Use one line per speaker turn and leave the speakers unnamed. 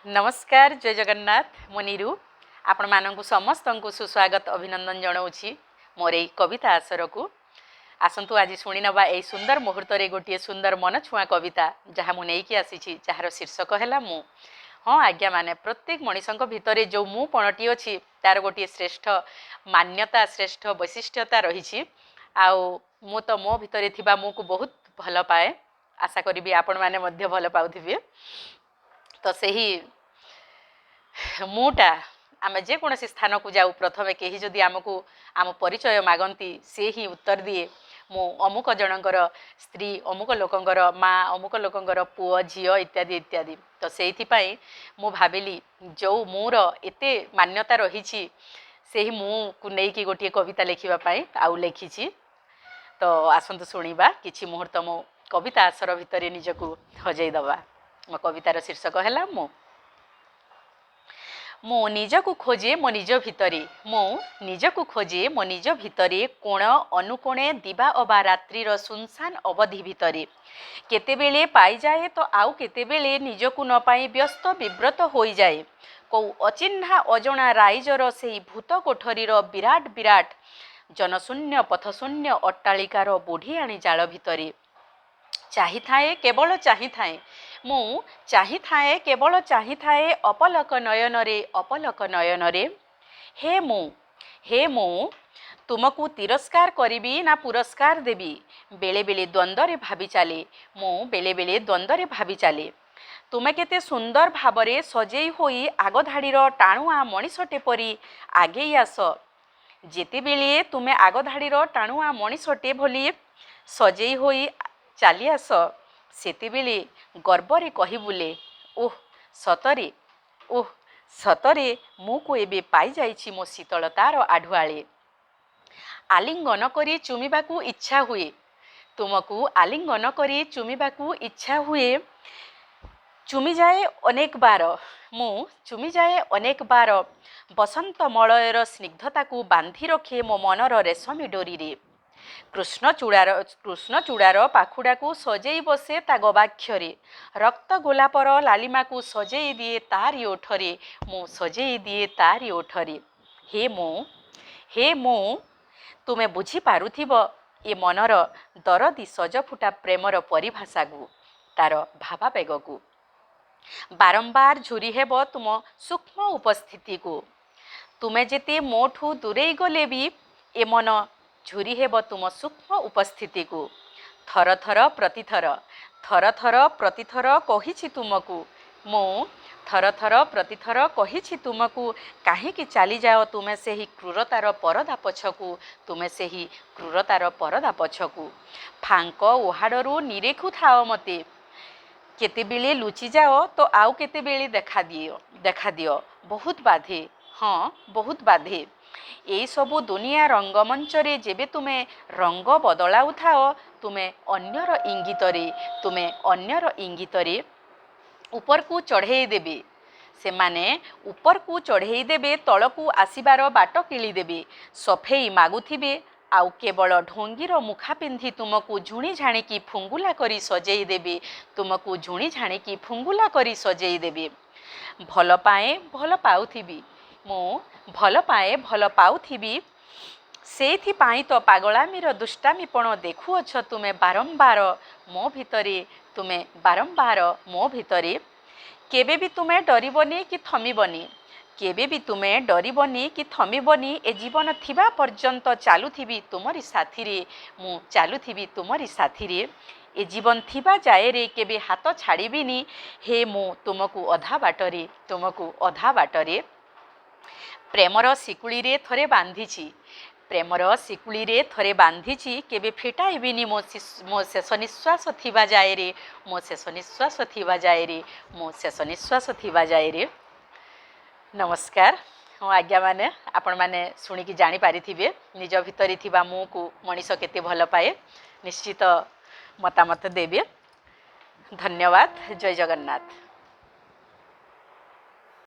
नमस्कार जय जगन्नाथ मुनिरु आपण मानकु समस्त को सुस्वागत अभिनंदन जनाऊँगी मोर यही कविता आसर को आसतु आज शुणी नवा यही सुंदर मुहूर्त गोटे सुंदर मन छुआ कविता जहाँ मुझे आसी जार शीर्षक है मु हाँ आज्ञा माने प्रत्येक मनीषों भितर जो मु पणटी अच्छी तार गोटे श्रेष्ठ मान्यता श्रेष्ठ वैशिष्ट्यता रही मु तो मो भितर थिबा मु को बहुत भल पाए आशा करी आपण मैंने भल पाउथिबे। तो सही मुटा आम जेकोसी स्थान को जाऊ प्रथमे कहीं जदि आमको आम परिचय मागती से ही उत्तर दिए मु अमुक जनकर स्त्री अमुक लोकंकर माँ अमुक लोकंकर पुओ झील इत्यादि इत्यादि। तो से मु भाविली जो मोर एते मान्यता रही से ही मु को लेकिन गोटे कविता लिखापी आउ लिखी। तो आसतु शुणा किछि मुहूर्त मो कविता आसर भितर निजको हजईदवा। मो कवितार शीर्षक है मो निजको खोजे मो निज भितरे मो निजको खोजे मो निज भितरे कोण अनुकोणे दिवा अबा रात्रिर सुनसान अवधि भितरे केतेबेले पाई जाए तो आउ केतेबेले निजको न पाई व्यस्त विव्रत होई जाए कौ अचिन्हा अजणा राइजर से भूत कोठरीर विराट विराट जनशून्य पथशून्य अट्टालिकार बुढ़ियाणी जाल भितरे चाही थाए केवल चाही थाए मु चाही थाए केवल चाही थाए अपलक नयन रे हे मु तुमको तिरस्कार करी ना पुरस्कार देवी बेले बेले द्वंद्व भावी चले मु बेले बेले द्वंद्व भावी चले तुमे केते सुंदर भावरे सजेई होई आग धाड़ीर टाणुआ मनीषटे परी आगे आस जेते बेले तुमे आग धाड़ीर टाणुआ मनीषटे भली सजेई होई चली आस सेतेबेले गर्वरे कही बुले ओह सतरे मु को एबे पाई जाइछि मो शीतलतार आढुआले आलिंगन करी चुमिबाकू इच्छा हुए तुमको आलिंगन करी चुमिबाकू इच्छा हुए चुमी जाए अनेक बार मु चुमी जाए अनेक बार बसंत मलयर स्निग्धता को बांधी रखे मो मनर रेशमी डोरी रे कृष्ण चूड़ार पाखुड़ा को सजेई बसे ता गवाक्षरे रक्त गोलापर लालिमा को सजेई दिए तारी ओठरे मु सजेई दिए तारी ओठरे हे मो तुमे बुझी पारुथिब ए मनर दरदी सजफुटा प्रेमर परिभाषा को तार भावावेग को बारंबार झुरी हेब तुम सूक्ष्म उपस्थिति को तुमे जेते मोठू दूरेई गले भी ए मन झुरी हेब तुम सूक्ष्म उपस्थिति को थर थर प्रतिथर कहिछि तुमको मु थर थर प्रतिथर कहिछि तुमको काहेकि चली जाओ तुमे से ही क्रूरतार परदा पछकू तुमे से ही क्रूरतार परदा पछकू फांक ओहाड़ू निरेखु थाओ मते केतेबेले लुचि जाओ तो आउ केतेबेले देखा दियो बहुत बाधे हाँ बहुत बाधे यही सबू दुनिया रंगमंचरे जेबे तुमे रंग बदलाउ थाओ तुमे अन्यर इंगितरे ऊपर को चढ़े देबे से माने ऊपर को चढ़े देबे तलकू आसीबार बाट किली देबे सफेई मागुथिबे आउ केवल ढोंगीर मुखा पिंधि तुमको झुणी झाणीकी फुंगुला करी सजेई देबे तुमको झुणी झाणीकी फुंगुला करी सजेई देबे भल पाए भल पाउथिबी मु भल पाए भल पाउथिबी सेथिपाई तो पागलामीर दुष्टामीपण देखुअछ तुमे बारंबार मो भितरे केबे भी तुमे डरिबनी कि थमिबनी केबे भी तुमे डरिबनी कि थमिबनी ए जीवन थिबा पर्यंत चालुथिबी तुमरी साथी रे मु चालुथिबी तुमरी साथी रे ए जीवन थिबा जाए रे केबे हाथ छाड़िबिनी हे मु तुमको अधा बाटरे प्रेमर शिकुली रे थरे बांधिछि केबे फिटाइबिनी मो शेष निश्वास थिबा जाए रे मो शेष निश्वास थिबा जाए रे। नमस्कार हाँ आज्ञा माने आपण माने शुणिकी जानी पारिथिबे निज भितरी थिबा मु को मनीष केते भल पाए निश्चित मतामत देबे। धन्यवाद जय जगन्नाथ।